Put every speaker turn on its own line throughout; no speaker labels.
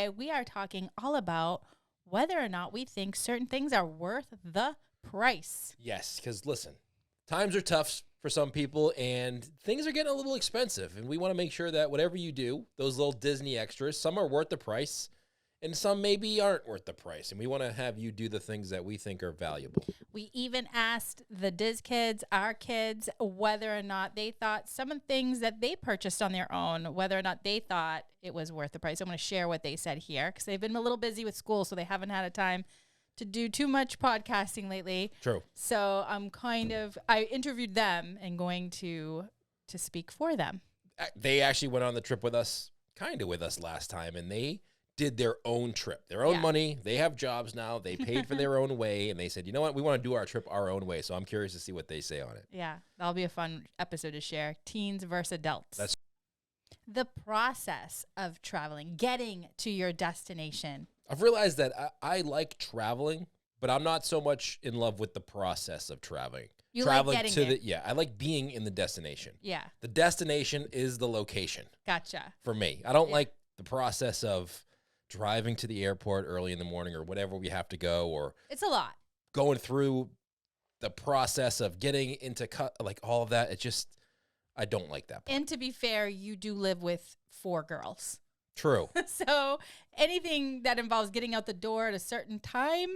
today we are talking all about whether or not we think certain things are worth the price.
Yes, because listen, times are tough for some people and things are getting a little expensive. And we want to make sure that whatever you do, those little Disney extras, some are worth the price and some maybe aren't worth the price. And we want to have you do the things that we think are valuable.
We even asked the Diz kids, our kids, whether or not they thought some of the things that they purchased on their own, whether or not they thought it was worth the price. I'm going to share what they said here because they've been a little busy with school, so they haven't had a time to do too much podcasting lately.
True.
So I interviewed them and going to speak for them.
They actually went on the trip with us last time, and they did their own trip, their own money. They have jobs now. They paid for their own way, and they said, you know what? We want to do our trip our own way. So I'm curious to see what they say on it.
Yeah, that'll be a fun episode to share. Teens versus adults.
That's
the process of traveling, getting to your destination.
I've realized that I like traveling, but I'm not so much in love with the process of traveling.
You
traveling
like getting there.
Yeah, I like being in the destination.
Yeah.
The destination is the location.
Gotcha.
For me. I don't like the process of driving to the airport early in the morning or whatever we have to go, or
it's a lot.
Going through the process of getting into all of that. I don't like that part.
And to be fair, you do live with 4 girls.
True.
So anything that involves getting out the door at a certain time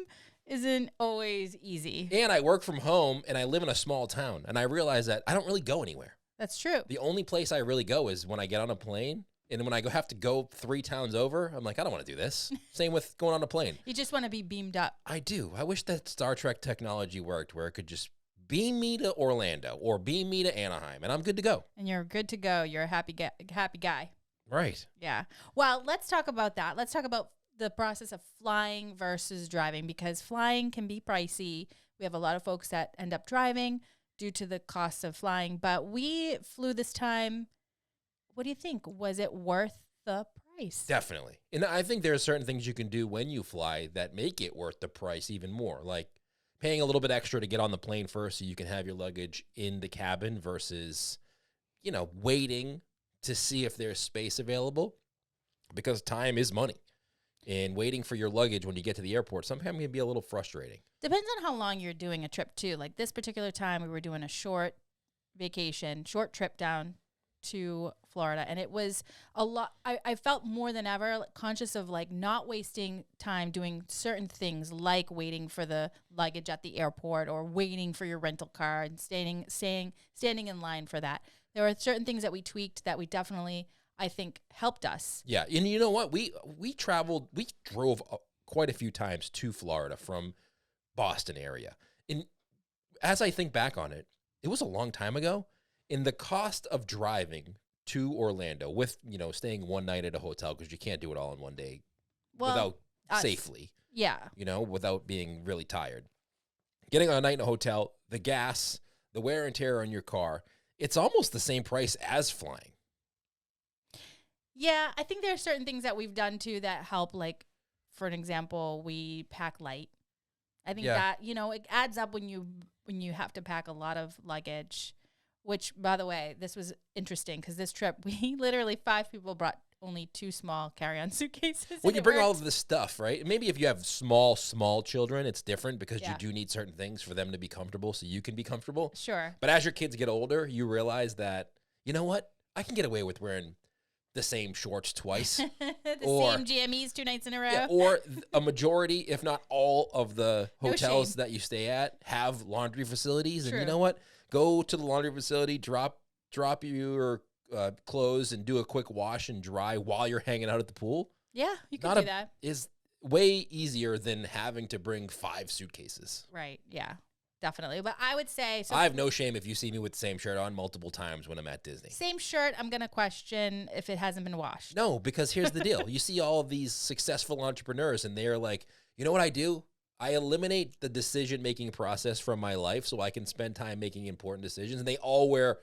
isn't always easy.
And I work from home and I live in a small town, and I realize that I don't really go anywhere.
That's true.
The only place I really go is when I get on a plane. And when I have to go 3 towns over, I'm like, I don't want to do this. Same with going on a plane.
You just want to be beamed up.
I do. I wish that Star Trek technology worked where it could just beam me to Orlando or beam me to Anaheim, and I'm good to go.
And you're good to go. You're a happy guy.
Right.
Yeah. Well, let's talk about that. Let's talk about the process of flying versus driving, because flying can be pricey. We have a lot of folks that end up driving due to the cost of flying, but we flew this time. What do you think? Was it worth the price?
Definitely. And I think there are certain things you can do when you fly that make it worth the price even more, like paying a little bit extra to get on the plane first so you can have your luggage in the cabin versus, waiting to see if there's space available, because time is money. And waiting for your luggage when you get to the airport sometimes can be a little frustrating. Depends
on how long you're doing a trip, too. Like this particular time, we were doing a short trip down to Florida, and it was a lot. I felt more than ever conscious of not wasting time doing certain things, like waiting for the luggage at the airport or waiting for your rental car and standing in line for that. There were certain things that we tweaked that we definitely, I think, helped us.
Yeah, and you know what? We drove quite a few times to Florida from Boston area. And as I think back on it, it was a long time ago. In the cost of driving to Orlando with, staying one night at a hotel, because you can't do it all in one day without safely.
Yeah.
Without being really tired. Getting on a night in a hotel, the gas, the wear and tear on your car, it's almost the same price as flying.
Yeah, I think there are certain things that we've done too that help. Like, for an example, we pack light. I think that, it adds up when you have to pack a lot of luggage. Which, by the way, this was interesting because this trip, we literally 5 people brought only 2 small carry-on suitcases.
Well, you bring all of this stuff, right? Maybe if you have small children, it's different because you do need certain things for them to be comfortable so you can be comfortable.
Sure.
But as your kids get older, you realize that, you know what? I can get away with wearing the same shorts twice.
Same GMEs 2 nights in a row.
Yeah, or a majority, if not all, of the hotels that you stay at have laundry facilities.
True.
And you know what? Go to the laundry facility, drop your clothes, and do a quick wash and dry while you're hanging out at the pool.
Yeah, you can do that.
Is way easier than having to bring 5 suitcases.
Right, yeah, definitely. But I would say...
I have no shame if you see me with the same shirt on multiple times when I'm at Disney.
Same shirt, I'm going to question if it hasn't been washed.
No, because here's the deal. You see all of these successful entrepreneurs, and they're like, you know what I do? I eliminate the decision-making process from my life so I can spend time making important decisions. And they all wear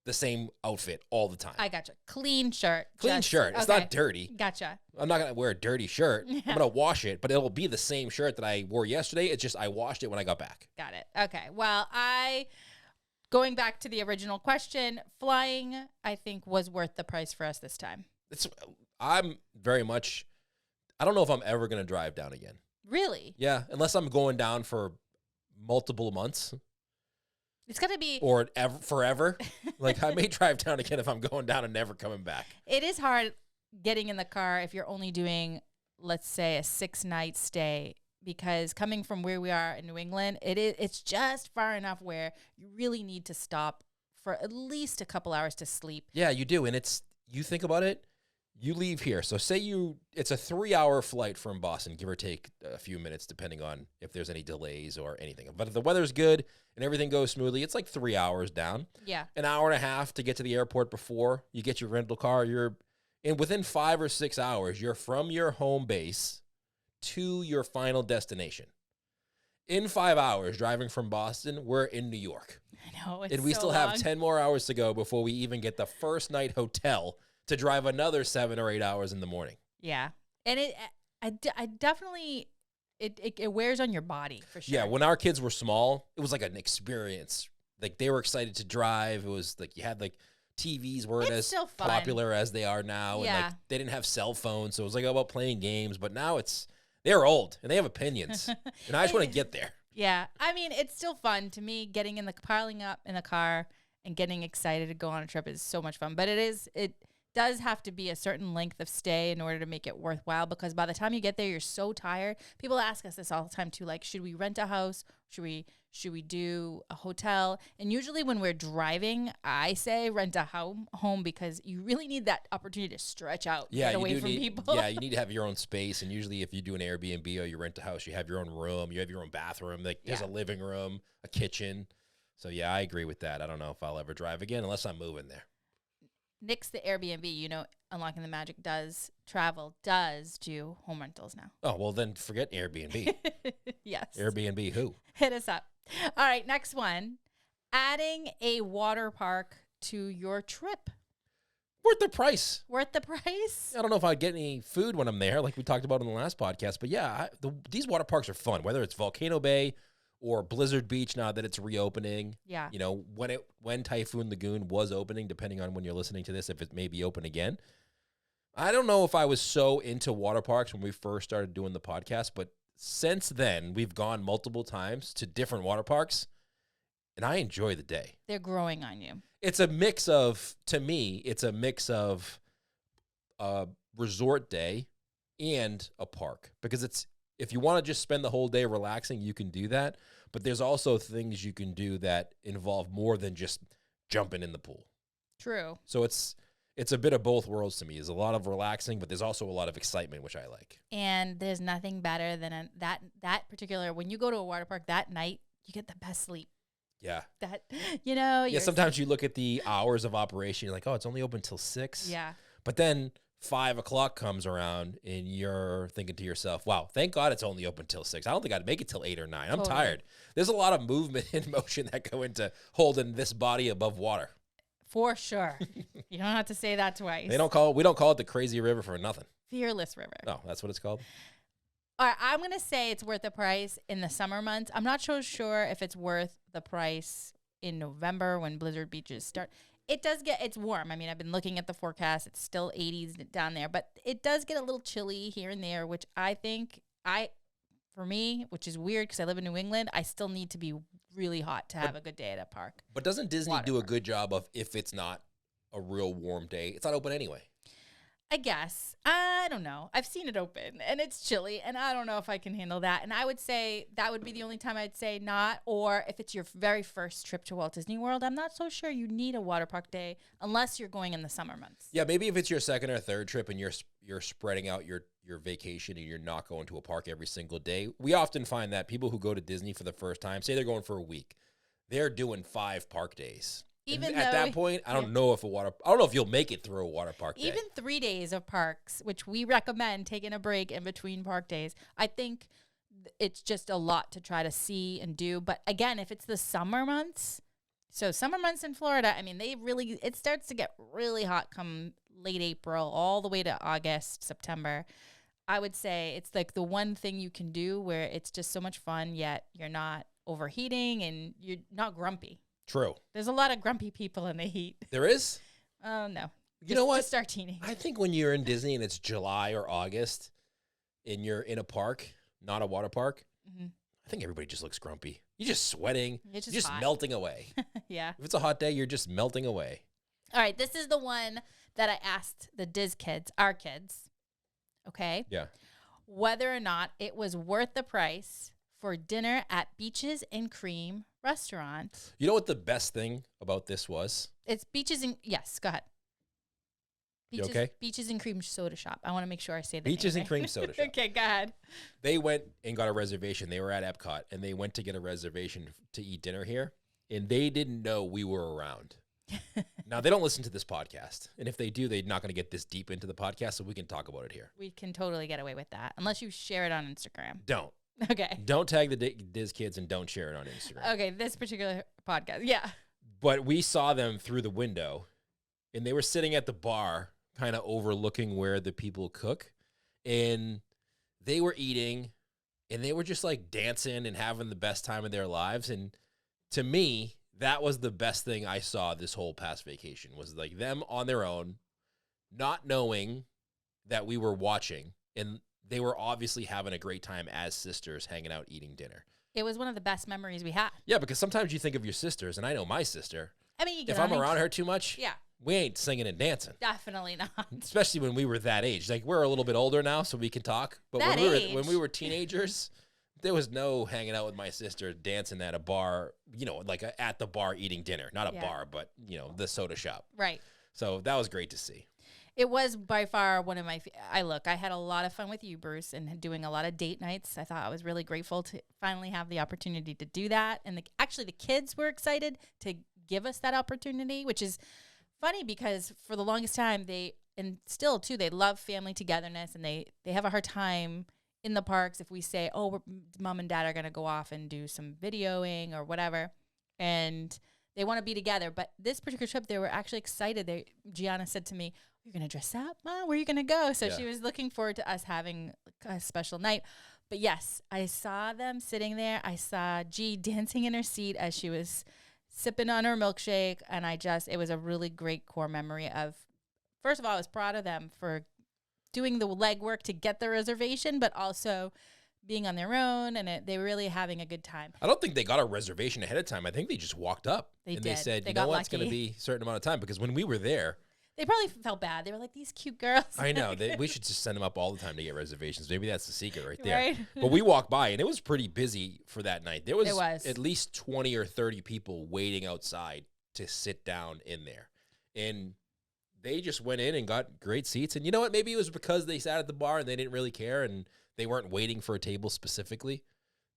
the same outfit all the time.
I gotcha. Clean shirt.
Clean shirt. It's not dirty.
Gotcha.
I'm not going to wear a dirty shirt. Yeah. I'm going to wash it, but it'll be the same shirt that I wore yesterday. It's just I washed it when I got back.
Got it. Okay. Well, going back to the original question, flying, I think, was worth the price for us this time.
I'm very much... I don't know if I'm ever going to drive down again.
Really?
Yeah, unless I'm going down for multiple months
It's going to be.
or forever. Like, I may drive down again if I'm going down and never coming back.
It is hard getting in the car if you're only doing, let's say, a 6-night stay, because coming from where we are in New England, it's just far enough where you really need to stop for at least a couple hours to sleep.
Yeah, you do. And you think about it, you leave here. So say it's a 3-hour flight from Boston, give or take a few minutes, depending on if there's any delays or anything. But if the weather's good and everything goes smoothly, it's like 3 hours down.
Yeah.
An hour and a half to get to the airport before you get your rental car. And within 5 or 6 hours, you're from your home base to your final destination. In 5 hours, driving from Boston, we're in New York.
I know.
And we still have 10 more hours to go before we even get the first night hotel to drive another 7 or 8 hours in the morning.
Yeah. And I definitely, it wears on your body for sure.
Yeah, when our kids were small, it was like an experience. Like, they were excited to drive. It was like you had like TVs weren't as popular as they are now.
Yeah.
And like they didn't have cell phones. So it was like about playing games. But now they're old and they have opinions. And I just want to get there.
Yeah. I mean, it's still fun to me. Piling up in the car and getting excited to go on a trip is so much fun. But it does have to be a certain length of stay in order to make it worthwhile, because by the time you get there, you're so tired. People ask us this all the time too, like, should we rent a house? Should we do a hotel? And usually when we're driving, I say rent a home because you really need that opportunity to stretch out, get away from people.
Yeah, you need to have your own space. And usually if you do an Airbnb or you rent a house, you have your own room, you have your own bathroom. Like there's a living room, a kitchen. So yeah, I agree with that. I don't know if I'll ever drive again unless I'm moving there.
Nix the Airbnb, Unlocking the Magic does do home rentals now.
Oh, well then forget Airbnb.
Yes.
Airbnb who?
Hit us up. All right, next one. Adding a water park to your trip.
Worth the price.
Worth the price?
I don't know if I'd get any food when I'm there, like we talked about in the last podcast. But yeah, these water parks are fun, whether it's Volcano Bay or Blizzard Beach now that it's reopening.
Yeah.
When Typhoon Lagoon was opening, depending on when you're listening to this, if it may be open again. I don't know if I was so into water parks when we first started doing the podcast, but since then, we've gone multiple times to different water parks, and I enjoy the day.
They're growing on you.
It's a mix of a resort day and a park, because if you want to just spend the whole day relaxing, you can do that. But there's also things you can do that involve more than just jumping in the pool.
True.
So it's a bit of both worlds to me. There's a lot of relaxing, but there's also a lot of excitement, which I like.
And there's nothing better than that particular, when you go to a water park that night, you get the best sleep.
Yeah.
Yeah,
sometimes you look at the hours of operation, you're like, oh, it's only open till 6.
Yeah.
But then 5 o'clock comes around and you're thinking to yourself, wow, thank God it's only open till 6. I don't think I'd make it till 8 or 9. I'm tired. There's a lot of movement and motion that go into holding this body above water.
For sure. You don't have to say that twice.
We don't call it the crazy river for nothing.
Fearless River.
No, that's what it's called.
All right, I'm going to say it's worth the price in the summer months. I'm not so sure if it's worth the price in November when blizzard beaches start. It's warm. I mean, I've been looking at the forecast. It's still 80s down there, but it does get a little chilly here and there, which I think for me, which is weird because I live in New England, I still need to be really hot to have a good day at a park.
But doesn't Disney do a good job of, if it's not a real warm day, it's not open anyway?
I guess. I don't know. I've seen it open and it's chilly and I don't know if I can handle that. And I would say that would be the only time I'd say not. Or if it's your very first trip to Walt Disney World, I'm not so sure you need a water park day unless you're going in the summer months.
Yeah, maybe if it's your second or third trip and you're spreading out your vacation and you're not going to a park every single day. We often find that people who go to Disney for the first time, say they're going for a week, they're doing 5 park days. Even at that point, I don't know if you'll make it through a water park day.
Even 3 days of parks, which we recommend taking a break in between park days, I think it's just a lot to try to see and do. But again, if it's the summer months, so summer months in Florida, I mean, it starts to get really hot come late April all the way to August, September. I would say it's like the one thing you can do where it's just so much fun, yet you're not overheating and you're not grumpy.
True.
There's a lot of grumpy people in the heat.
There is?
Oh, no.
You know what?
Just our teenagers.
I think when you're in Disney and it's July or August, and you're in a park, not a water park,
Mm-hmm.
I think everybody just looks grumpy. You're just sweating.
It's
You're just
hot.
melting away.
Yeah.
If it's a hot day, you're just melting away.
All right. This is the one that I asked the Diz kids, our kids, okay,
Yeah.
whether or not it was worth the price for dinner at Beaches and Cream restaurant.
You know what the best thing about this was?
It's Beaches and, yes, go ahead. Beaches,
You okay?
Beaches and Cream Soda Shop. I want to make sure I say that.
Beaches and Cream Soda Shop.
Okay, go ahead.
They went and got a reservation. They were at Epcot, and they went to get a reservation to eat dinner here, and they didn't know we were around. Now, they don't listen to this podcast, and if they do, they're not going to get this deep into the podcast, so we can talk about it here.
We can totally get away with that, unless you share it on Instagram.
Don't.
Okay.
Don't tag the Diz kids, and don't share it on Instagram.
Okay, this particular podcast. Yeah.
But we saw them through the window, and they were sitting at the bar, kind of overlooking where the people cook, and they were eating, and they were just like dancing and having the best time of their lives. And to me, that was the best thing I saw this whole past vacation, was like them on their own, not knowing that we were watching, and they were obviously having a great time as sisters hanging out eating dinner.
It was one of the best memories we had.
Yeah, because sometimes you think of your sisters, and I know my sister.
I mean, you
If
get
I'm
on
around her too much,
yeah,
we ain't singing and dancing.
definitely not.
Especially when we were that age. Like, we're a little bit older now, so we can talk. But
That
when we
age.
were teenagers, there was no hanging out with my sister dancing at a bar, like at the bar eating dinner. Not a
Yeah.
bar, but, the soda shop.
Right.
So that was great to see.
It was by far one of my. I had a lot of fun with you, Bruce, and doing a lot of date nights. I thought I was really grateful to finally have the opportunity to do that. And actually, the kids were excited to give us that opportunity, which is funny because for the longest time they love family togetherness, and they have a hard time in the parks if we say, oh, mom and dad are going to go off and do some videoing or whatever, and they want to be together. But this particular trip, they were actually excited. Gianna said to me, "You're going to dress up, Mom? Where are you going to go?" So
Yeah.
she was looking forward to us having a special night. But yes, I saw them sitting there. I saw G dancing in her seat as she was sipping on her milkshake. And it was a really great core memory of, first of all, I was proud of them for doing the legwork to get the reservation, but also being on their own, and they were really having a good time.
I don't think they got a reservation ahead of time. I think they just walked up.
They
They
did.
said,
They
you know
got
what, it's going to
lucky.
be a certain amount of time. Because when we were there,
They probably felt bad. They were like, these cute girls.
I know, we should just send them up all the time to get reservations. Maybe that's the secret right there.
Right?
But we walked by, and it was pretty busy for that night. There was,
It was.
at least 20 or 30 people waiting outside to sit down in there. And they just went in and got great seats. And you know what? Maybe it was because they sat at the bar and they didn't really care, and they weren't waiting for a table specifically,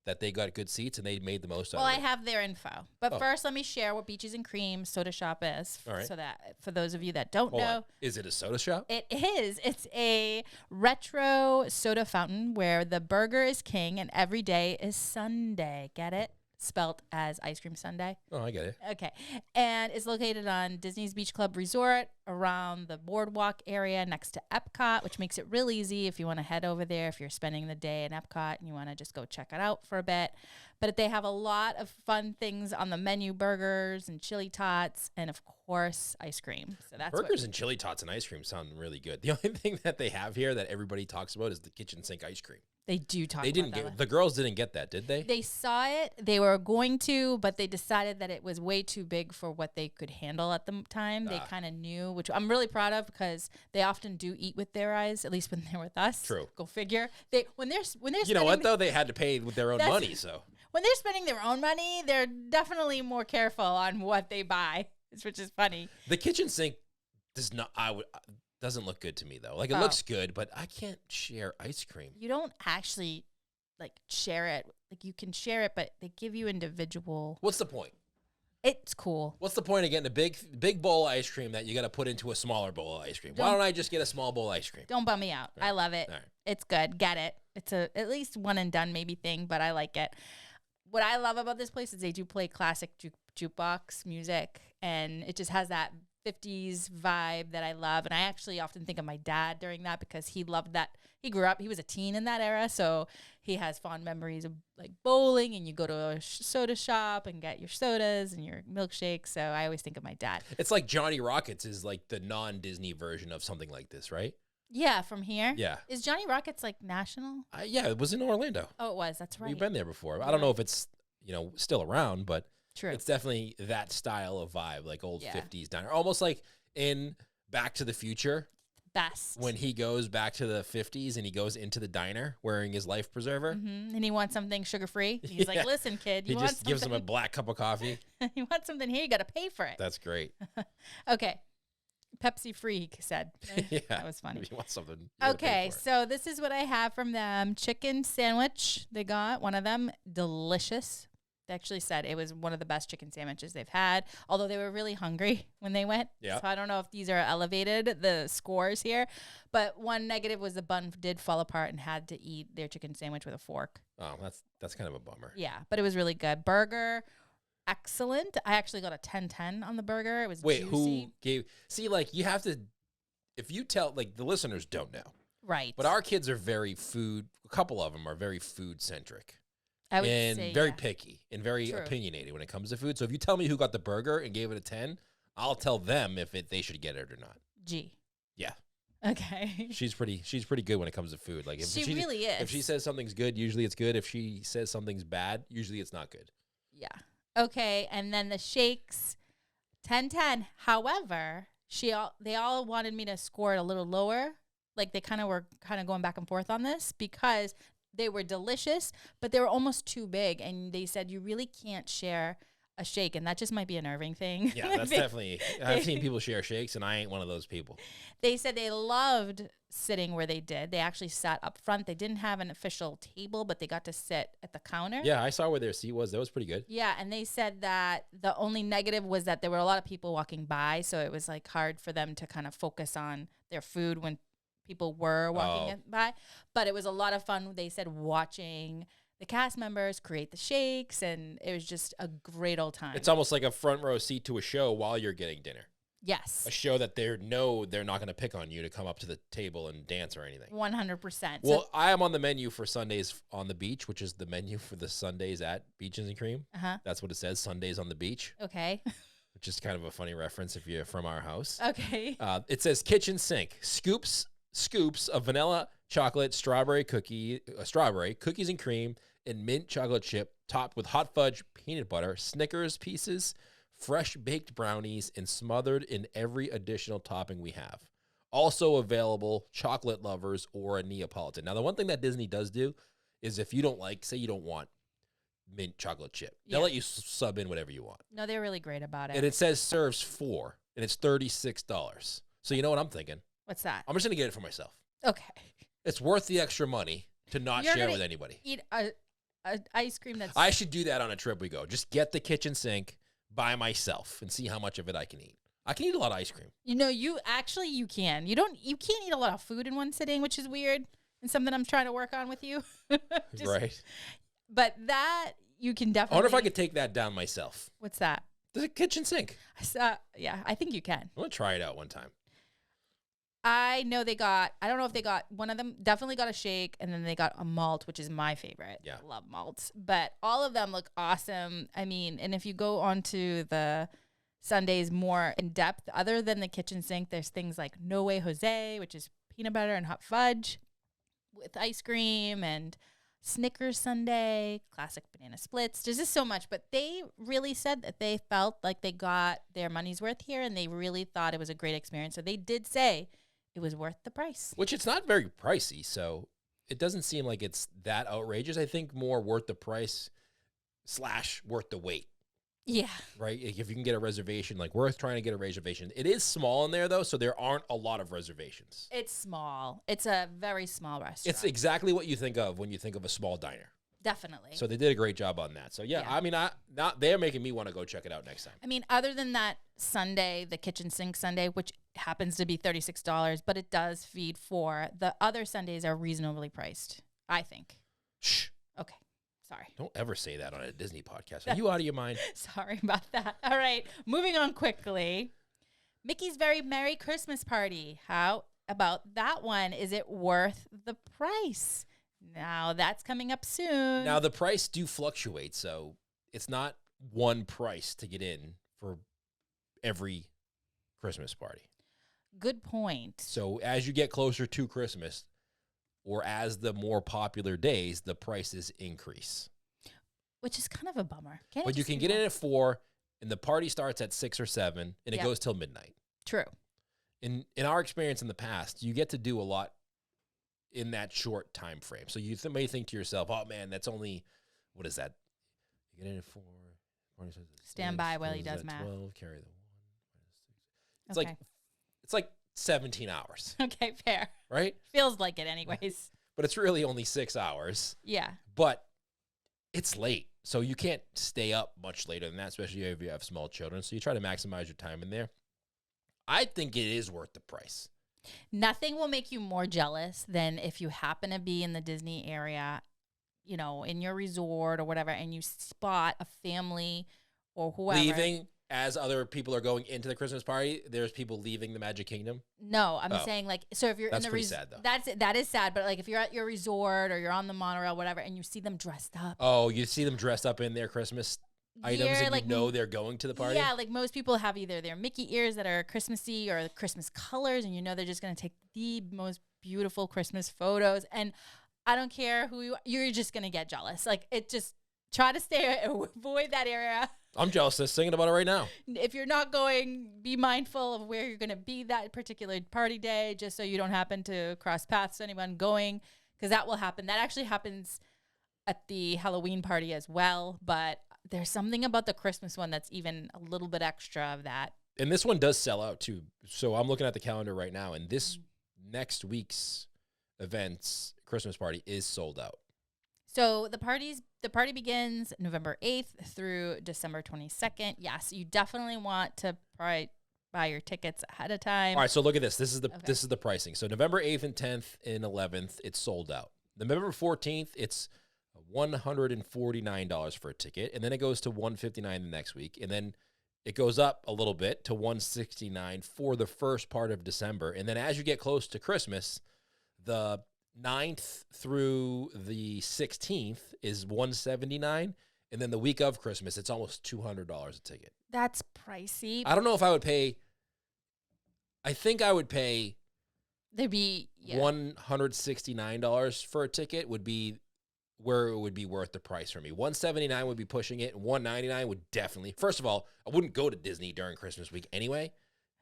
that they got good seats and they made the most
Well,
out
I
of it.
have their info. But
Oh.
first, let me share what Beaches and Cream Soda Shop is.
All right.
So that for those of you that don't
Hold
know,
on. Is it a soda shop?
it is. It's a retro soda fountain where the burger is king and every day is Sunday. Get it? Spelt as ice cream sundae.
Oh, I get it.
Okay. And it's located on Disney's Beach Club Resort around the boardwalk area next to Epcot, which makes it real easy if you want to head over there, if you're spending the day in Epcot and you want to just go check it out for a bit. But they have a lot of fun things on the menu, burgers and chili tots, and of course, ice cream. So that's
Burgers and chili tots and ice cream sound really good. The only thing that they have here that everybody talks about is the kitchen sink ice cream.
they do talk
They
about
didn't
that.
get, the girls didn't get that, did they?
They saw it. They were going to, but they decided that it was way too big for what they could handle at the time. They kind of knew, which I'm really proud of because they often do eat with their eyes, at least when they're with us.
True.
Go figure. When they're
You know what, though? They had to pay with their own
That's-
money, so.
when they're spending their own money, they're definitely more careful on what they buy, which is funny.
The kitchen sink doesn't look good to me, though. Like, it
Oh.
looks good, but I can't share ice cream.
You don't actually share it. Like you can share it, but they give you individual.
What's the point?
It's cool.
What's the point of getting a big bowl of ice cream that you got to put into a smaller bowl of ice cream? Why
Don't-
don't I just get a small bowl of ice cream?
Don't bum me out. I love it.
All right.
It's good. Get it. It's at least one and done maybe thing, but I like it. What I love about this place is they do play classic jukebox music, and it just has that 50s vibe that I love. And I actually often think of my dad during that because he loved that. He grew up, he was a teen in that era, so he has fond memories of like bowling, and you go to a soda shop and get your sodas and your milkshakes. So I always think of my dad.
It's like Johnny Rockets is like the non-Disney version of something like this, right?
Yeah, from here.
Yeah.
Is Johnny Rockets like national?
Yeah, it was in Orlando.
Oh, it was. That's right.
We've been there before. I
Yeah.
don't know if it's, still around, but
True.
it's definitely that style of vibe, like old
Yeah.
50s diner. Almost like in Back to the Future.
Best.
When he goes back to the 50s and he goes into the diner wearing his life preserver.
And he wants something sugar-free. He's like, listen, kid,
He just gives him a black cup of coffee.
You want something here, you got to pay for it.
That's great.
Okay. Pepsi free, he said.
Yeah.
That was funny.
If you want something. You gotta pay
Okay,
for it.
so this is what I have from them. Chicken sandwich. They got one of them. Delicious. They actually said it was one of the best chicken sandwiches they've had, although they were really hungry when they went.
Yeah.
So I don't know if these are elevated, the scores here. But one negative was the bun did fall apart and had to eat their chicken sandwich with a fork.
Oh, that's kind of a bummer.
Yeah, but it was really good. Burger, excellent. I actually got a 10/10 on the burger. It was
Wait,
juicy.
who gave? See, like you have to, if you tell, like the listeners don't know,
Right.
but our kids are very food. A couple of them are very food centric.
I would
and
say,
very
yeah.
picky and very
True.
opinionated when it comes to food. So if you tell me who got the burger and gave it a 10, I'll tell them if they should get it or not.
G.
Yeah.
Okay.
She's pretty good when it comes to food. Like if
She really is.
If she says something's good, usually it's good. If she says something's bad, usually it's not good.
Yeah. Okay, and then the shakes, 10/10. However, they all wanted me to score it a little lower. Like they were going back and forth on this because they were delicious, but they were almost too big. And they said you really can't share a shake, and that just might be an Irving thing.
Yeah, that's definitely. I've seen people share shakes, and I ain't one of those people.
They said they loved sitting where they did. They actually sat up front. They didn't have an official table, but they got to sit at the counter.
Yeah, I saw where their seat was. That was pretty good.
Yeah, and they said that the only negative was that there were a lot of people walking by, so it was like hard for them to kind of focus on their food when people were walking by. But it was a lot of fun. They said watching the cast members create the shakes, and it was just a great old time.
It's almost like a front row seat to a show while you're getting dinner.
Yes.
A show that they're not going to pick on you to come up to the table and dance or anything.
100%.
Well, I am on the menu for Sundays on the beach, which is the menu for the Sundays at Beaches and Cream. That's what it says, Sundays on the beach.
Okay.
Which is kind of a funny reference if you're from our house.
Okay.
It says kitchen sink, scoops of vanilla chocolate, strawberry, cookies and cream, and mint chocolate chip topped with hot fudge, peanut butter, Snickers pieces, fresh baked brownies, and smothered in every additional topping we have. Also available, chocolate lovers or a Neapolitan. Now, the one thing that Disney does do is if you don't say you don't want mint chocolate chip, they'll let you sub in whatever you want.
No, they're really great about it.
And it says serves 4, and it's $36. So you know what I'm thinking?
What's that?
I'm just going to get it for myself.
Okay.
It's worth the extra money to not
You're
share
gonna
with anybody.
Eat a ice cream that's...
I should do that on a trip we go. Just get the kitchen sink by myself and see how much of it I can eat. I can eat a lot of ice cream.
You know, you can. You can't eat a lot of food in one sitting, which is weird and something I'm trying to work on with you.
Right.
But that you can definitely...
I wonder if I could take that down myself.
What's that?
The kitchen sink.
Yeah, I think you can.
I'm going to try it out one time.
I don't know if they got, one of them definitely got a shake, and then they got a malt, which is my favorite.
Yeah.
I love malts. But all of them look awesome. I mean, and if you go onto the Sundays more in depth, other than the kitchen sink, there's things like No Way Jose, which is peanut butter and hot fudge with ice cream, and Snickers sundae, classic banana splits. There's just so much, but they really said that they felt like they got their money's worth here, and they really thought it was a great experience. So they did say it was worth the price.
Which it's not very pricey, so it doesn't seem like it's that outrageous. I think more worth the price / worth the wait.
Yeah.
Right? If you can get a reservation, like worth trying to get a reservation. It is small in there, though, so there aren't a lot of reservations.
It's small. It's a very small restaurant.
It's exactly what you think of when you think of a small diner.
Definitely.
So they did a great job on that. So, yeah. I mean, they're making me want to go check it out next time.
I mean, other than that Sunday, the kitchen sink Sunday, which happens to be $36, but it does feed 4. The other Sundays are reasonably priced, I think.
Shh.
Okay. Sorry.
Don't ever say that on a Disney podcast. Are you out of your mind?
Sorry about that. All right. Moving on quickly. Mickey's Very Merry Christmas Party. How about that one? Is it worth the price? Now, that's coming up soon.
Now, the price do fluctuate, so it's not one price to get in for every Christmas party.
Good point.
So as you get closer to Christmas, or as the more popular days, the prices increase.
Which is kind of a bummer. Can't
But you can get in at 4, and the party starts at 6 or 7, and it goes till midnight.
True.
In our experience in the past, you get to do a lot in that short time frame. So you may think to yourself, oh, man, that's only, what is that? You get in at 4.
Stand by while he does math.
12, carry the 1. It's like 17 hours.
Okay, fair.
Right?
Feels like it anyways.
But it's really only 6 hours.
Yeah.
But it's late. So you can't stay up much later than that, especially if you have small children. So you try to maximize your time in there. I think it is worth the price.
Nothing will make you more jealous than if you happen to be in the Disney area, you know, in your resort or whatever, and you spot a family or whoever
leaving as other people are going into the Christmas party. There's people leaving the Magic Kingdom.
No, I'm saying like, so if you're
that's
in the
pretty sad though.
that is sad. But like if you're at your resort or you're on the monorail, whatever, and you see them dressed up.
Oh, you see them dressed up in their Christmas items, and like, you know they're going to the party.
Yeah, like most people have either their Mickey ears that are Christmassy or Christmas colors, and you know they're just going to take the most beautiful Christmas photos. And I don't care who you're just going to get jealous. Like it just try to avoid that area.
I'm jealous. Just thinking about it right now.
If you're not going, be mindful of where you're going to be that particular party day, just so you don't happen to cross paths with anyone going, because that will happen. That actually happens at the Halloween party as well, but there's something about the Christmas one that's even a little bit extra of that.
And this one does sell out too. So I'm looking at the calendar right now, and this next week's event's Christmas party is sold out.
So the party begins November 8th through December 22nd. Yes, you definitely want to probably buy your tickets ahead of time.
All right, so look at this. This is the pricing. So November 8th and 10th and 11th, it's sold out. November 14th, it's $149 for a ticket, and then it goes to $159 the next week, and then it goes up a little bit to $169 for the first part of December. And then as you get close to Christmas, the 9th through the 16th is $179, and then the week of Christmas, it's almost $200 a ticket.
That's pricey.
I don't know if I would pay. I think I would pay.
There'd be
$169 for a ticket would be where it would be worth the price for me. $179 would be pushing it, and $199 would definitely. First of all, I wouldn't go to Disney during Christmas week anyway,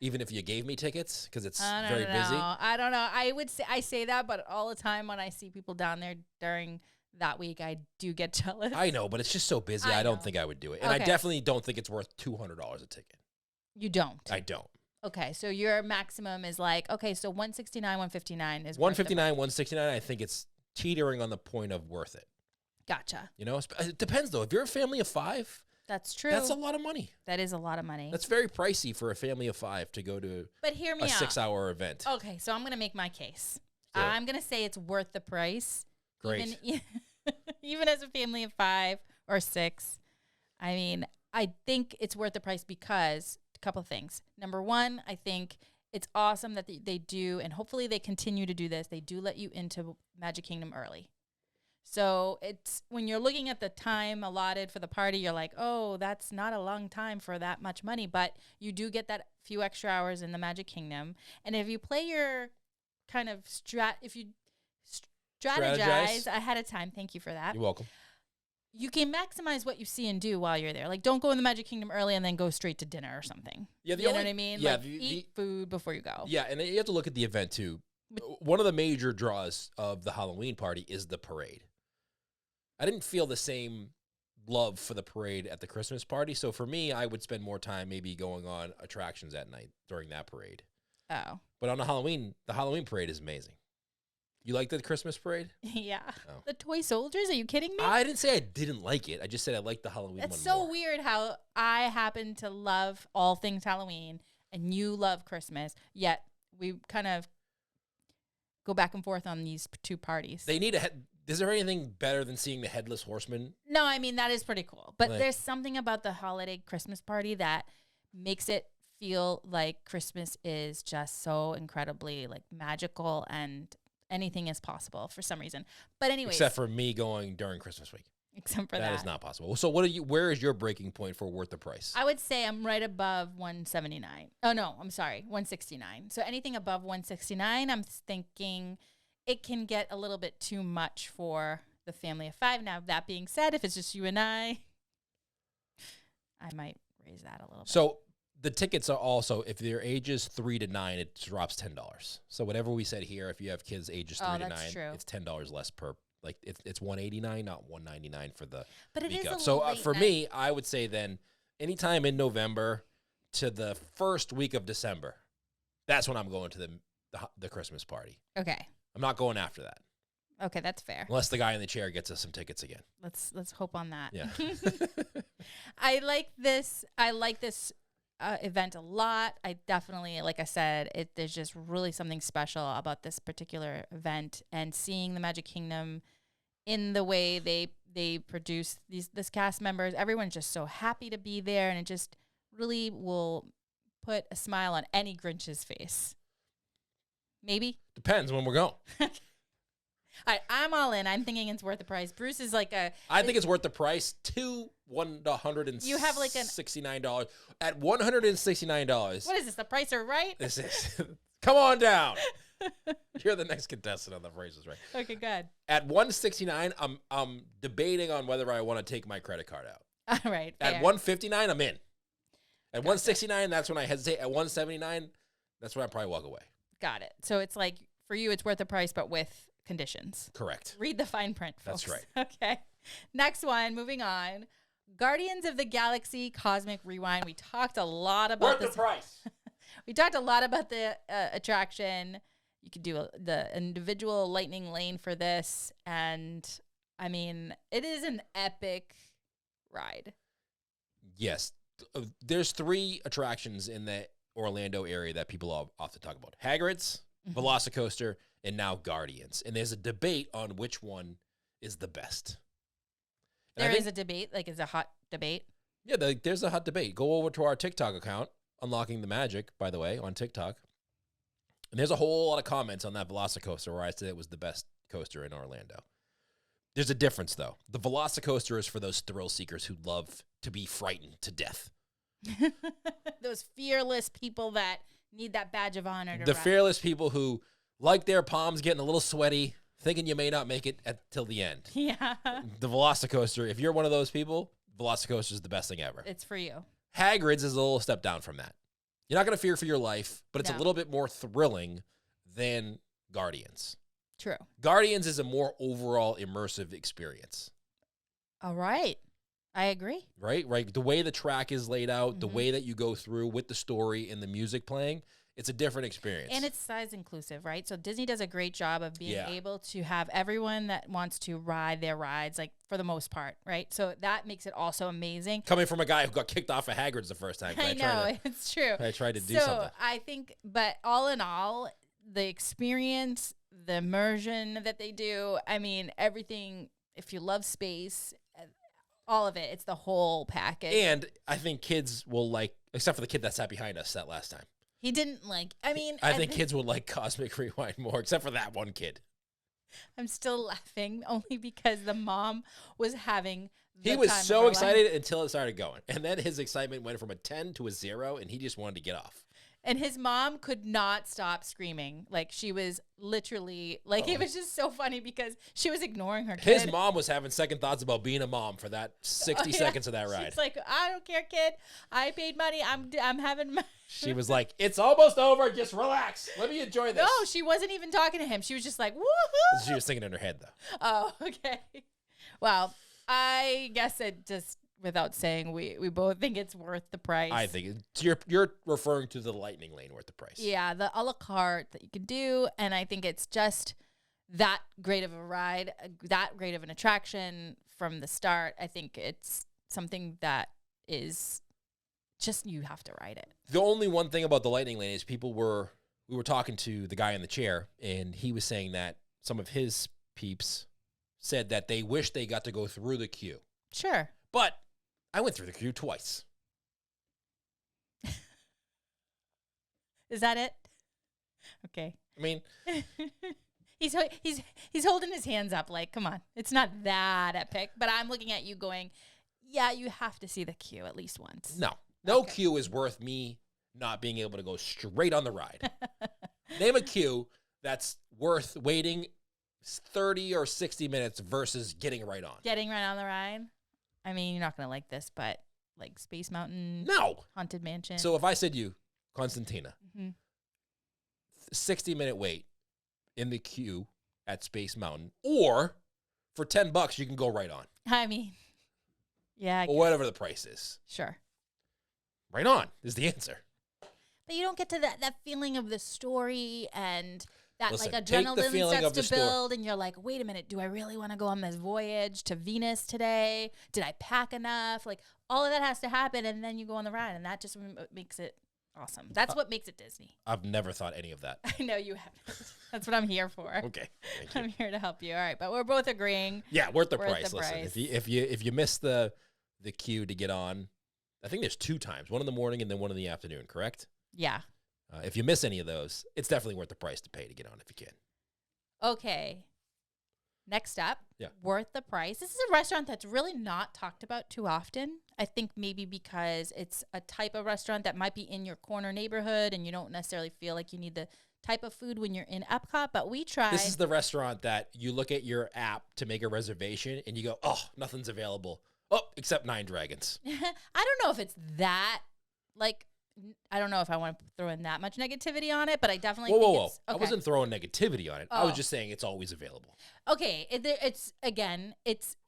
even if you gave me tickets, because it's very busy.
I don't know. I say that, but all the time when I see people down there during that week, I do get jealous.
I know, but it's just so busy. I don't think I would do it, and I definitely don't think it's worth $200 a ticket.
You don't.
I don't.
Okay, so your maximum is like, okay, so $169, $159 is
$159, $169. I think it's teetering on the point of worth it.
Gotcha.
You know, it depends though. If you're a family of 5,
that's true.
That's a lot of money.
That is a lot of money.
That's very pricey for a family of 5 to go to.
But hear me out.
6-hour event.
Okay, so I'm gonna make my case. I'm gonna say it's worth the price.
Great.
Even as a family of 5 or 6, I mean, I think it's worth the price because a couple of things. Number one, I think it's awesome that they do, and hopefully they continue to do this. They do let you into Magic Kingdom early. So it's when you're looking at the time allotted for the party, you're like, oh, that's not a long time for that much money. But you do get that few extra hours in the Magic Kingdom. And if you play your kind of strategize ahead of time, thank you for that.
You're welcome.
You can maximize what you see and do while you're there. Like, don't go in the Magic Kingdom early and then go straight to dinner or something. Yeah, you know what I mean?
Yeah,
like, eat food before you go.
Yeah, and you have to look at the event, too. One of the major draws of the Halloween party is the parade. I didn't feel the same love for the parade at the Christmas party. So for me, I would spend more time maybe going on attractions at night during that parade.
Oh.
But on the Halloween parade is amazing. You like the Christmas parade?
Yeah. Oh. The toy soldiers? Are you kidding me?
I didn't say I didn't like it. I just said I liked the Halloween one more.
It's so weird how I happen to love all things Halloween and you love Christmas, yet we kind of go back and forth on these two parties.
They need is there anything better than seeing the Headless Horseman?
No, I mean, that is pretty cool. But there's something about the holiday Christmas party that makes it feel like Christmas is just so incredibly like magical and anything is possible for some reason. But anyways.
Except for me going during Christmas week.
except for
That is not possible. So where is your breaking point for worth the price?
I would say I'm right above 179. Oh no, I'm sorry, 169. So anything above 169, I'm thinking it can get a little bit too much for the family of 5. Now, that being said, if it's just you and I might raise that a little bit.
So the tickets are also, if they're ages 3 to 9, it drops $10. So whatever we said here, if you have kids ages 3 to 9,
true.
it's $10 less per. Like it's $189, not $199 for the
But it
week
is
of.
a
So
late
for
night.
me, I would say then anytime in November to the first week of December, that's when I'm going to the Christmas party.
Okay.
I'm not going after that
Okay, that's fair.
unless the guy in the chair gets us some tickets again.
Let's hope on that.
Yeah.
I like this event a lot. I definitely, like I said, there's just really something special about this particular event, and seeing the Magic Kingdom in the way they produce this cast members. Everyone's just so happy to be there, and it just really will put a smile on any Grinch's face. Maybe.
Depends when we're going.
All right, I'm all in. I'm thinking it's worth the price. Bruce is like
I think it's worth the price to $169.
You have like
$69. At $169.
what is this? The Price or Right?
This is come on down. You're the next contestant on the Price is Right.
Okay, good.
At $169, I'm debating on whether I want to take my credit card out.
All right.
At
fair.
$159, I'm in. At $169, that's when I hesitate. At $179, that's when I probably walk away.
Got it. So it's like, for you, it's worth the price, but with conditions.
Correct.
Read the fine print, folks.
That's right.
Okay. Next one, moving on. Guardians of the Galaxy Cosmic Rewind. We talked a lot about
Worth
this.
the price.
We talked a lot about the attraction. You could do the individual lightning lane for this. And, I mean, it is an epic ride.
Yes. There's 3 attractions in the Orlando area that people often talk about. Hagrid's, Velocicoaster, and now Guardians. And there's a debate on which one is the best.
There is a debate, like it's a hot debate.
Yeah, there's a hot debate. Go over to our TikTok account, Unlocking the Magic, by the way, on TikTok. And there's a whole lot of comments on that Velocicoaster where I said it was the best coaster in Orlando. There's a difference, though. The Velocicoaster is for those thrill seekers who love to be frightened to death.
Those fearless people that need that badge of honor to
The
ride.
fearless people who like their palms getting a little sweaty, thinking you may not make it till the end.
Yeah.
The Velocicoaster, if you're one of those people, Velocicoaster is the best thing ever.
It's for you.
Hagrid's is a little step down from that. You're not going to fear for your life, but it's a
No.
little bit more thrilling than Guardians.
True.
Guardians is a more overall immersive experience,
All right. I agree.
right? Right. The way the track is laid out, the way that you go through with the story and the music playing, it's a different experience.
And it's size inclusive, right? So Disney does a great job of being
Yeah.
able to have everyone that wants to ride their rides, like for the most part, right? So that makes it also amazing.
Coming from a guy who got kicked off of Hagrid's the first time.
I know, it's true.
I tried to do
So
something.
I think, but all in all, the experience, the immersion that they do, I mean, everything, if you love space, all of it, it's the whole package.
And I think kids will like, except for the kid that sat behind us that last time.
He didn't like, I mean,
I think kids would like Cosmic Rewind more, except for that one kid.
I'm still laughing only because the mom was having the
He was
time of
so
her
excited until it started going. And then his excitement went from a 10 to a 0, and he just wanted to get off.
And his mom could not stop screaming. Like, she was literally, like, it was just so funny because she was ignoring her kid.
His mom was having second thoughts about being a mom for that 60 seconds of that ride.
She's like, I don't care, kid. I paid money. I'm having my...
She was like, it's almost over. Just relax. Let me enjoy this.
No, she wasn't even talking to him. She was just like, woohoo.
She was thinking in her head, though.
Oh, okay. Well, I guess it just, without saying, we both think it's worth the price.
I think you're referring to the lightning lane worth the price.
Yeah, the a la carte that you can do. And I think it's just that great of a ride, that great of an attraction from the start. I think it's something that is just, you have to ride it.
The only one thing about the lightning lane is we were talking to the guy in the chair, and he was saying that some of his peeps said that they wish they got to go through the queue.
Sure.
But I went through the queue twice.
Is that it? Okay.
I mean,
He's holding his hands up like, come on, it's not that epic. But I'm looking at you going, yeah, you have to see the queue at least once.
No queue is worth me not being able to go straight on the ride. Name a queue that's worth waiting 30 or 60 minutes versus getting right on.
Getting right on the ride? I mean, you're not going to like this, but like Space Mountain.
No.
Haunted Mansion.
So if I said you, Constantina, 60-minute wait in the queue at Space Mountain, or for $10 you can go right on.
I mean, yeah.
Or whatever the price is.
Sure.
Right on is the answer.
But you don't get to that feeling of the story and that
Listen,
like
take the
adrenaline
feeling of
starts
the
to build and you're like, wait a minute, do I really want to go on this voyage to Venus today? Did I pack enough? Like all of that has to happen and then you go on the ride and that just makes it awesome. That's what makes it Disney.
I've never thought any of that.
I know you haven't. That's what I'm here for.
Okay. Thank you.
I'm here to help you. All right, but we're both agreeing.
Yeah, worth the price. Listen, if you miss the queue to get on, I think there's 2 times, one in the morning and then one in the afternoon, correct?
Yeah.
If you miss any of those, it's definitely worth the price to pay to get on if you can.
Okay. Next up,
Yeah.
Worth the price. This is a restaurant that's really not talked about too often. I think maybe because it's a type of restaurant that might be in your corner neighborhood and you don't necessarily feel like you need the type of food when you're in Epcot, but we tried.
This is the restaurant that you look at your app to make a reservation and you go, oh, nothing's available. Oh, except 9 Dragons.
I don't know if it's that, like, I don't know if I want to throw in that much negativity on it, but I definitely think
Whoa.
it's, okay.
I wasn't throwing negativity on it. I
Oh.
was just saying it's always available.
Okay, it's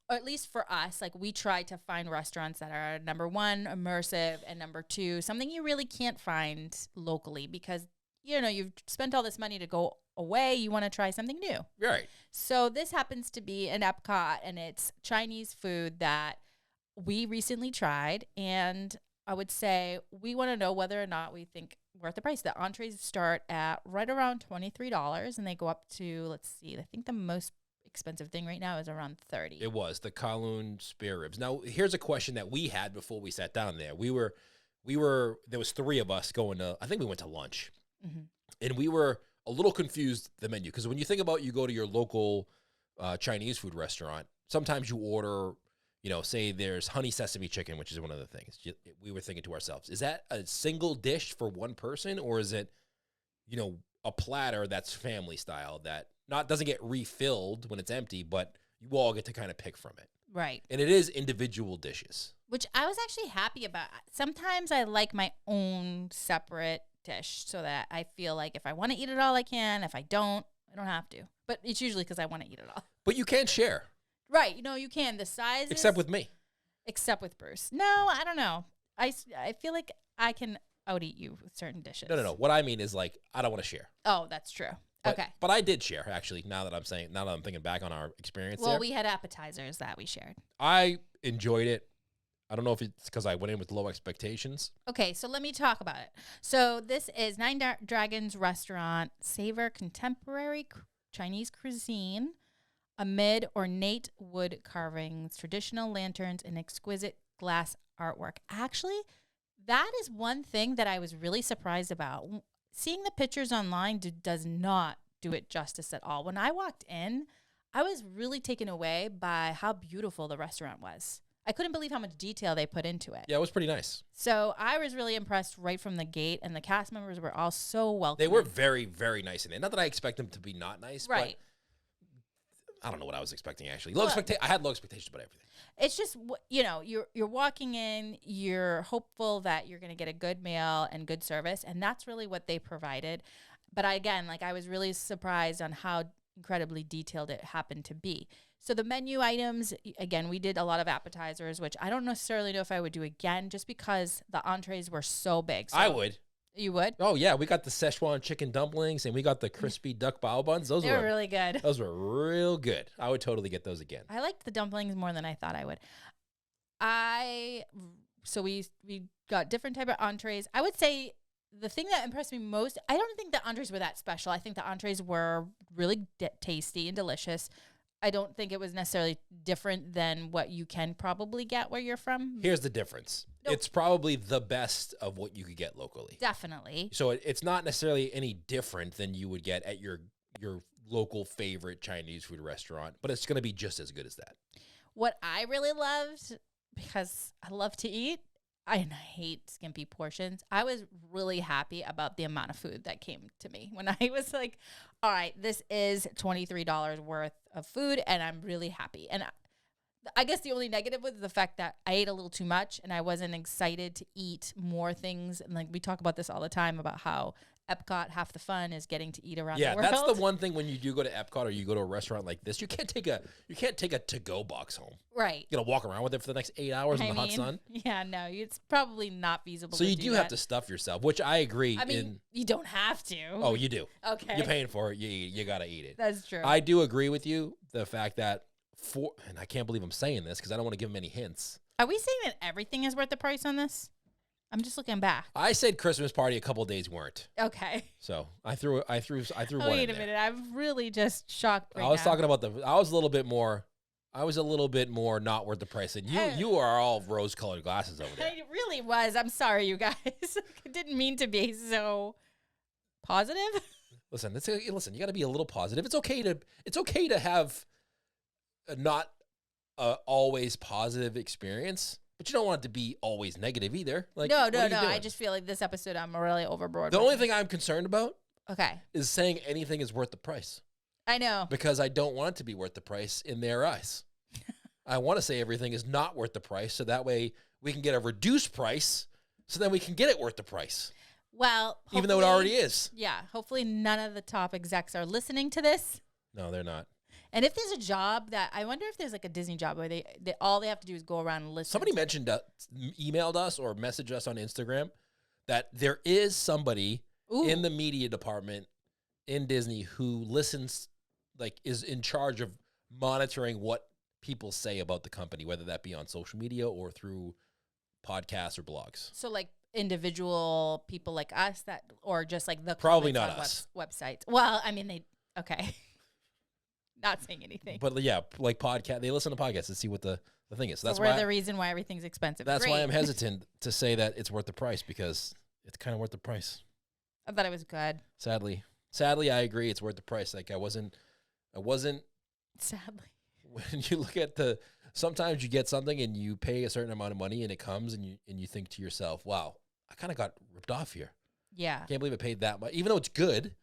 or at least for us, like we try to find restaurants that are number 1, immersive, and number 2, something you really can't find locally because, you know, you've spent all this money to go away. You want to try something new.
Right.
So this happens to be an Epcot, and it's Chinese food that we recently tried, and I would say we want to know whether or not we think worth the price. The entrees start at right around $23, and they go up to, let's see, I think the most expensive thing right now is around $30.
It was the Kowloon spare ribs. Now, here's a question that we had before we sat down there. We were there was 3 of us going to, I think we went to lunch, and we were a little confused the menu because when you think about you go to your local Chinese food restaurant, sometimes you order, you know, say there's honey sesame chicken, which is one of the things. We were thinking to ourselves, is that a single dish for one person, or is it, you know, a platter that's family style that doesn't get refilled when it's empty, but you all get to kind of pick from it.
Right.
And it is individual dishes.
Which I was actually happy about. Sometimes I like my own separate dish so that I feel like if I want to eat it all, I can. If I don't have to. But it's usually because I want to eat it all.
But you can't share.
Right. You know, you can. The sizes.
Except with me.
Except with Bruce. No, I don't know. I feel like I can out-eat you with certain dishes.
No. What I mean is, like, I don't want to share.
Oh, that's true. Okay.
But I did share, actually, now that I'm thinking back on our experience
well,
there.
we had appetizers that we shared.
I enjoyed it. I don't know if it's because I went in with low expectations.
Okay, so let me talk about it. So this is Nine Dragons Restaurant, savor contemporary Chinese cuisine amid ornate wood carvings, traditional lanterns, and exquisite glass artwork. Actually, that is one thing that I was really surprised about. Seeing the pictures online does not do it justice at all. When I walked in, I was really taken away by how beautiful the restaurant was. I couldn't believe how much detail they put into it.
Yeah, it was pretty nice.
So I was really impressed right from the gate, and the cast members were all so welcoming.
They were very, very nice in it. Not that I expect them to be not nice,
right.
But I don't know what I was expecting, actually. I had low expectations about everything.
It's just, you know, you're walking in, you're hopeful that you're going to get a good meal and good service, and that's really what they provided. But I was really surprised on how incredibly detailed it happened to be. So the menu items, again, we did a lot of appetizers, which I don't necessarily know if I would do again just because the entrees were so big. So
I would.
You would?
Oh, yeah. We got the Szechuan chicken dumplings and we got the crispy duck bao buns.
They were really good.
Those were real good. I would totally get those again.
I liked the dumplings more than I thought I would. So we got different type of entrees. I would say the thing that impressed me most, I don't think the entrees were that special. I think the entrees were really tasty and delicious. I don't think it was necessarily different than what you can probably get where you're from.
Here's the difference. Nope. It's probably the best of what you could get locally.
Definitely.
So it's not necessarily any different than you would get at your local favorite Chinese food restaurant, but it's going to be just as good as that.
What I really loved, because I love to eat, I hate skimpy portions. I was really happy about the amount of food that came to me when I was like, all right, this is $23 worth of food, and I'm really happy. And I guess the only negative was the fact that I ate a little too much, and I wasn't excited to eat more things. And like we talk about this all the time about how Epcot, half the fun is getting to eat around the world.
Yeah, that's the one thing when you do go to Epcot or you go to a restaurant like this, you can't take a to-go box home.
Right.
You gotta walk around with it for the next 8 hours in the hot sun.
Yeah, no, it's probably not feasible.
So you do have to stuff yourself, which I agree.
I mean, you don't have to.
Oh, you do.
Okay.
You're paying for it. You gotta eat it.
That's true.
I do agree with you. The fact that and I can't believe I'm saying this because I don't want to give them any hints.
Are we saying that everything is worth the price on this? I'm just looking back.
I said Christmas party a couple days weren't.
Okay.
So I threw one
Wait a minute. I'm really just shocked right
I was
now.
talking about I was a little bit more not worth the price. And you are all rose-colored glasses over there.
It really was. I'm sorry, you guys. I didn't mean to be so positive.
Listen, you got to be a little positive. It's okay to have a not always positive experience. But you don't want it to be always negative either. Like
No. I just feel like this episode I'm really overboard.
The only thing I'm concerned about
okay
is saying anything is worth the price.
I know.
Because I don't want it to be worth the price in their eyes. I want to say everything is not worth the price, so that way we can get a reduced price, so then we can get it worth the price.
Well,
even though it already is.
Yeah. Hopefully none of the top execs are listening to this.
No, they're not.
And if there's a job that I wonder if there's like a Disney job where they all they have to do is go around and listen.
Somebody emailed us or messaged us on Instagram that there is somebody in the media department in Disney who listens, like is in charge of monitoring what people say about the company, whether that be on social media or through podcasts or blogs.
So like individual people like us or just like the
probably not us
websites. Well, I mean okay. Not saying anything.
But yeah, like podcast, they listen to podcasts to see what the thing is. So that's
we're the reason why everything's expensive.
That's why I'm hesitant to say that it's worth the price, because it's kind of worth the price.
I thought it was good.
Sadly, I agree. It's worth the price. Like I wasn't.
Sadly.
When you look at sometimes you get something and you pay a certain amount of money and it comes and you think to yourself, wow, I kind of got ripped off here.
Yeah.
Can't believe I paid that much, even though it's good.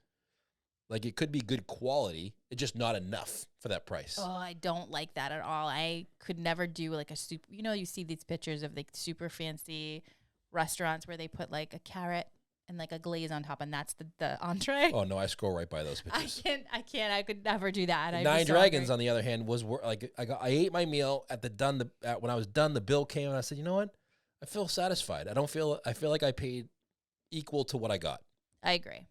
Like, it could be good quality. It's just not enough for that price.
Oh, I don't like that at all. I could never do like a super, you see these pictures of like super fancy restaurants where they put like a carrot and like a glaze on top, and that's the entree.
Oh, no, I scroll right by those pictures.
I can't. I could never do that.
Nine Dragons, on the other hand, was like, I ate my meal when I was done, the bill came, and I said, you know what? I feel satisfied. I feel like I paid equal to what I got.
I agree.